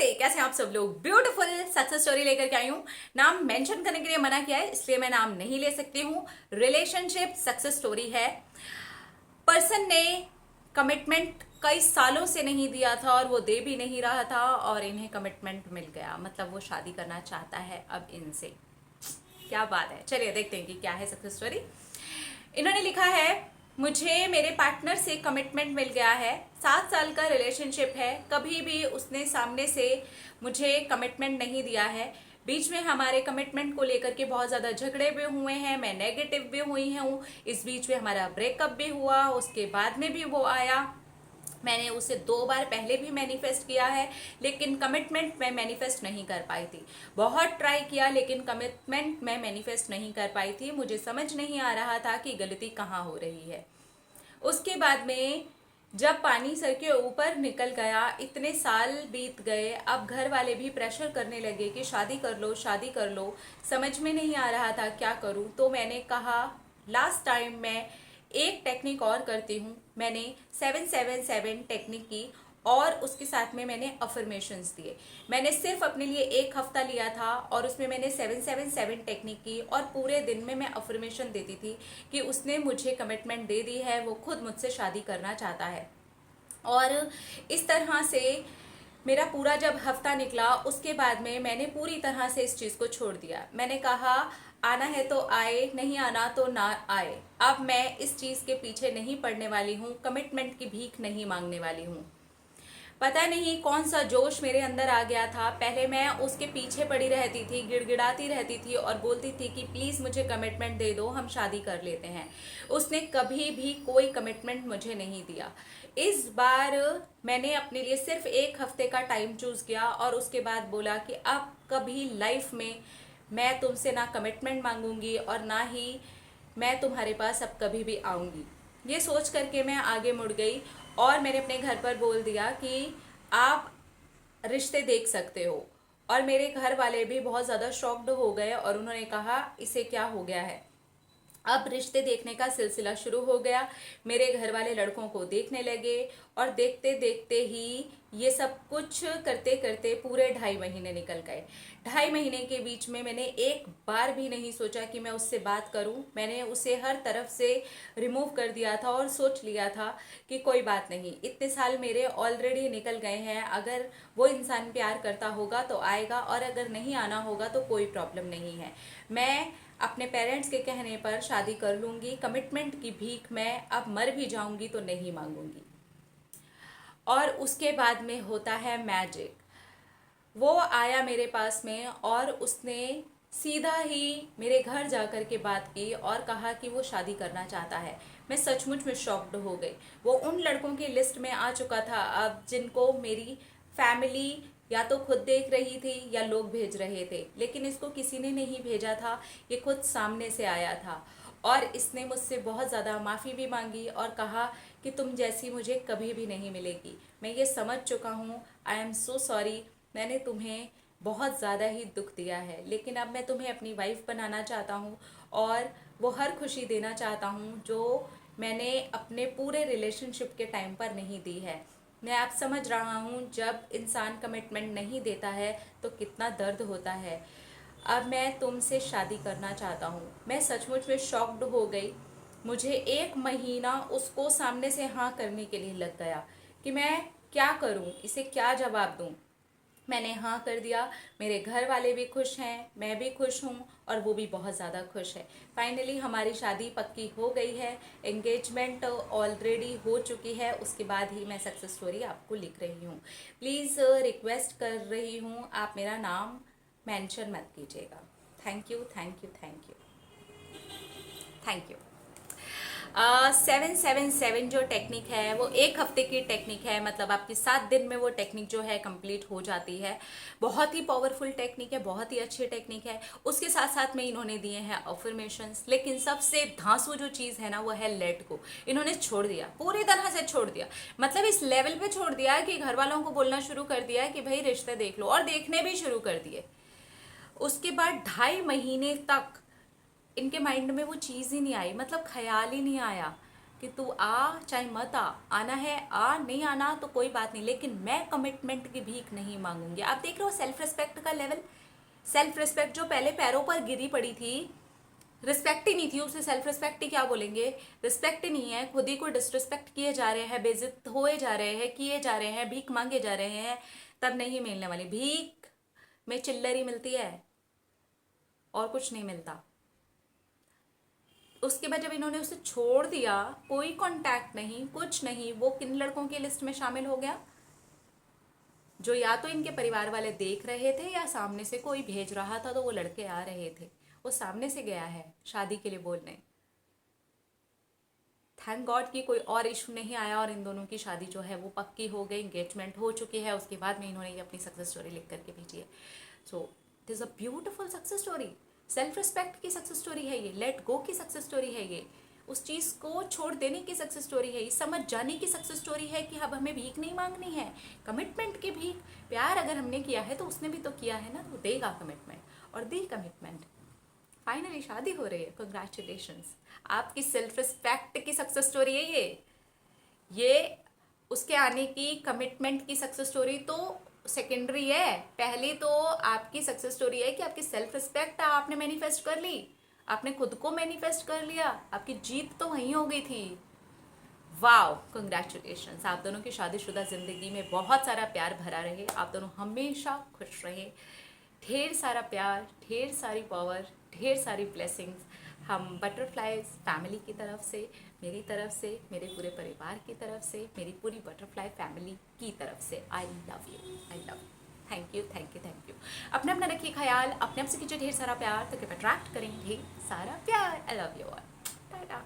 कैसे हैं आप सब लोग। ब्यूटीफुल सक्सेस स्टोरी लेकर के आई हूँ। नाम मेंशन करने के लिए मना किया है, इसलिए मैं नाम नहीं ले सकती हूँ। रिलेशनशिप सक्सेस स्टोरी है। पर्सन ने कमिटमेंट कई सालों से नहीं दिया था और वो दे भी नहीं रहा था और इन्हें कमिटमेंट मिल गया, मतलब वो शादी करना चाहता है अब इनसे। क्या बात है, चलिए देखते हैं कि क्या है सक्सेस स्टोरी। इन्होंने लिखा है, मुझे मेरे पार्टनर से कमिटमेंट मिल गया है। 7 साल का रिलेशनशिप है, कभी भी उसने सामने से मुझे कमिटमेंट नहीं दिया है। बीच में हमारे कमिटमेंट को लेकर के बहुत ज़्यादा झगड़े भी हुए हैं, मैं नेगेटिव भी हुई हूँ। इस बीच में हमारा ब्रेकअप भी हुआ, उसके बाद में भी वो आया। मैंने उसे 2 बार पहले भी मैनिफेस्ट किया है, लेकिन कमिटमेंट मैं मैनिफेस्ट नहीं कर पाई थी। बहुत ट्राई किया लेकिन कमिटमेंट मैं मैनिफेस्ट नहीं कर पाई थी। मुझे समझ नहीं आ रहा था कि गलती कहाँ हो रही है। उसके बाद में जब पानी सर के ऊपर निकल गया, इतने साल बीत गए, अब घर वाले भी प्रेशर करने लगे कि शादी कर लो, शादी कर लो। समझ में नहीं आ रहा था क्या करूं, तो मैंने कहा लास्ट टाइम मैं एक टेक्निक और करती हूँ। मैंने 777 टेक्निक की और उसके साथ में मैंने अफर्मेशंस दिए। मैंने सिर्फ अपने लिए 1 हफ्ता लिया था और उसमें मैंने 777 टेक्निक की और पूरे दिन में मैं अफर्मेशन देती थी कि उसने मुझे कमिटमेंट दे दी है, वो खुद मुझसे शादी करना चाहता है। और इस तरह से मेरा पूरा जब हफ्ता निकला, उसके बाद में मैंने पूरी तरह से इस चीज़ को छोड़ दिया। मैंने कहा आना है तो आए, नहीं आना तो ना आए। अब मैं इस चीज़ के पीछे नहीं पड़ने वाली हूँ, कमिटमेंट की भीख नहीं मांगने वाली हूँ। पता नहीं कौन सा जोश मेरे अंदर आ गया था। पहले मैं उसके पीछे पड़ी रहती थी, गिड़गिड़ाती रहती थी और बोलती थी कि प्लीज़ मुझे कमिटमेंट दे दो, हम शादी कर लेते हैं। उसने कभी भी कोई कमिटमेंट मुझे नहीं दिया। इस बार मैंने अपने लिए सिर्फ 1 हफ्ते का टाइम चूज़ किया और उसके बाद बोला कि अब कभी लाइफ में मैं तुमसे ना कमिटमेंट मांगूंगी और ना ही मैं तुम्हारे पास अब कभी भी आऊँगी। ये सोच करके मैं आगे मुड़ गई और मैंने अपने घर पर बोल दिया कि आप रिश्ते देख सकते हो। और मेरे घर वाले भी बहुत ज़्यादा शॉक्ड हो गए और उन्होंने कहा इसे क्या हो गया है। अब रिश्ते देखने का सिलसिला शुरू हो गया। मेरे घर वाले लड़कों को देखने लगे और देखते देखते ही ये सब कुछ करते करते पूरे 2.5 महीने निकल गए। 2.5 महीने के बीच में मैंने एक बार भी नहीं सोचा कि मैं उससे बात करूं। मैंने उसे हर तरफ से रिमूव कर दिया था और सोच लिया था कि कोई बात नहीं, इतने साल मेरे ऑलरेडी निकल गए हैं। अगर वो इंसान प्यार करता होगा तो आएगा और अगर नहीं आना होगा तो कोई प्रॉब्लम नहीं है। मैं अपने पेरेंट्स के कहने पर शादी कर लूंगी। कमिटमेंट की भीख मैं अब मर भी जाऊंगी तो नहीं मांगूंगी। और उसके बाद में होता है मैजिक। वो आया मेरे पास में और उसने सीधा ही मेरे घर जा कर के बात की और कहा कि वो शादी करना चाहता है। मैं सचमुच में शॉक्ड हो गई। वो उन लड़कों की लिस्ट में आ चुका था अब, जिनको मेरी फैमिली या तो खुद देख रही थी या लोग भेज रहे थे, लेकिन इसको किसी ने नहीं भेजा था। ये खुद सामने से आया था और इसने मुझसे बहुत ज़्यादा माफ़ी भी मांगी और कहा कि तुम जैसी मुझे कभी भी नहीं मिलेगी। मैं ये समझ चुका हूँ, आई एम सो सॉरी, मैंने तुम्हें बहुत ज़्यादा ही दुख दिया है, लेकिन अब मैं तुम्हें अपनी वाइफ बनाना चाहता हूँ और वो हर खुशी देना चाहता हूँ जो मैंने अपने पूरे रिलेशनशिप के टाइम पर नहीं दी है। मैं अब समझ रहा हूँ जब इंसान कमिटमेंट नहीं देता है तो कितना दर्द होता है। अब मैं तुमसे शादी करना चाहता हूँ। मैं सचमुच में शॉक्ड हो गई। मुझे 1 महीना उसको सामने से हाँ करने के लिए लग गया कि मैं क्या करूँ, इसे क्या जवाब दूँ। मैंने हाँ कर दिया। मेरे घर वाले भी खुश हैं, मैं भी खुश हूँ और वो भी बहुत ज़्यादा खुश है। फाइनली हमारी शादी पक्की हो गई है, एंगेजमेंट ऑलरेडी हो चुकी है। उसके बाद ही मैं सक्सेस स्टोरी आपको लिख रही हूँ। प्लीज़ रिक्वेस्ट कर रही हूँ, आप मेरा नाम मेंशन मत कीजिएगा। Thank you, thank you, thank you, thank you. 777 जो टेक्निक है वो 1 हफ्ते की टेक्निक है, मतलब आपकी 7 दिन में वो टेक्निक जो है कंप्लीट हो जाती है। बहुत ही पावरफुल टेक्निक है, बहुत ही अच्छी टेक्निक है। उसके साथ साथ में इन्होंने दिए हैं अफर्मेशंस, लेकिन सबसे धांसू जो चीज़ है ना वो है लेट गो। इन्होंने छोड़ दिया, पूरी तरह से छोड़ दिया। मतलब इस लेवल पे छोड़ दिया कि घर वालों को बोलना शुरू कर दिया कि भाई रिश्ते देख लो, और देखने भी शुरू कर दिए। उसके बाद 2.5 महीने तक इनके माइंड में वो चीज़ ही नहीं आई, मतलब ख्याल ही नहीं आया। कि तू आ चाहे मत आ, आना है आ, नहीं आना तो कोई बात नहीं, लेकिन मैं कमिटमेंट की भीख नहीं मांगूंगी। आप देख रहे हो सेल्फ रिस्पेक्ट का लेवल। सेल्फ रिस्पेक्ट जो पहले पैरों पर गिरी पड़ी थी, रिस्पेक्ट ही नहीं थी, उसे सेल्फ रिस्पेक्ट ही क्या बोलेंगे, रिस्पेक्ट ही नहीं है, खुद ही को डिसरिस्पेक्ट किए जा रहे हैं, बेइज्जत होए जा रहे हैं, किए जा रहे हैं, भीख मांगे जा रहे हैं, तब नहीं मिलने वाली। भीख में चिल्लर ही मिलती है और कुछ नहीं मिलता। उसके बाद जब इन्होंने उसे छोड़ दिया, कोई कांटेक्ट नहीं, कुछ नहीं, वो किन लड़कों की लिस्ट में शामिल हो गया, जो या तो इनके परिवार वाले देख रहे थे या सामने से कोई भेज रहा था तो वो लड़के आ रहे थे। वो सामने से गया है शादी के लिए बोलने। थैंक गॉड कि कोई और इशू नहीं आया और इन दोनों की शादी जो है वो पक्की हो गई, एंगेजमेंट हो चुकी है। उसके बाद में इन्होंने ये अपनी सक्सेस स्टोरी लिख करके भेजी है। So it is a beautiful success story. Self respect की सक्सेस स्टोरी है ये, लेट गो की सक्सेस स्टोरी है ये, उस चीज़ को छोड़ देने की सक्सेस स्टोरी है ये, समझ जाने की सक्सेस स्टोरी है कि अब हमें भीख नहीं मांगनी है, कमिटमेंट की भीख। प्यार अगर हमने किया है तो उसने भी तो किया है ना, वो देगा कमिटमेंट और दी कमिटमेंट। फाइनली शादी हो रही है, कंग्रेचुलेशंस। आपकी सेल्फ रिस्पेक्ट की सक्सेस स्टोरी है ये उसके आने की कमिटमेंट की सक्सेस स्टोरी तो सेकेंडरी है। पहली तो आपकी सक्सेस स्टोरी है कि आपकी सेल्फ रिस्पेक्ट आपने मैनिफेस्ट कर ली, आपने खुद को मैनिफेस्ट कर लिया, आपकी जीत तो वहीं हो गई थी। Wow, congratulations. आप दोनों की शादीशुदा जिंदगी में बहुत सारा प्यार भरा रहे, आप दोनों हमेशा खुश रहे, ढेर सारा प्यार, ढेर सारी पावर, ढेर सारी ब्लेसिंग्स हम बटरफ्लाईज फैमिली की तरफ से, मेरी तरफ से, मेरे पूरे परिवार की तरफ से, मेरी पूरी बटरफ्लाई फैमिली की तरफ से। I love you, I love you. Thank you, thank you, thank you. अपने अपना रखिए ख्याल, अपने आप से कीजिए ढेर सारा प्यार, तो कि अट्रैक्ट करें ढेर सारा प्यार। I love you all. Tata.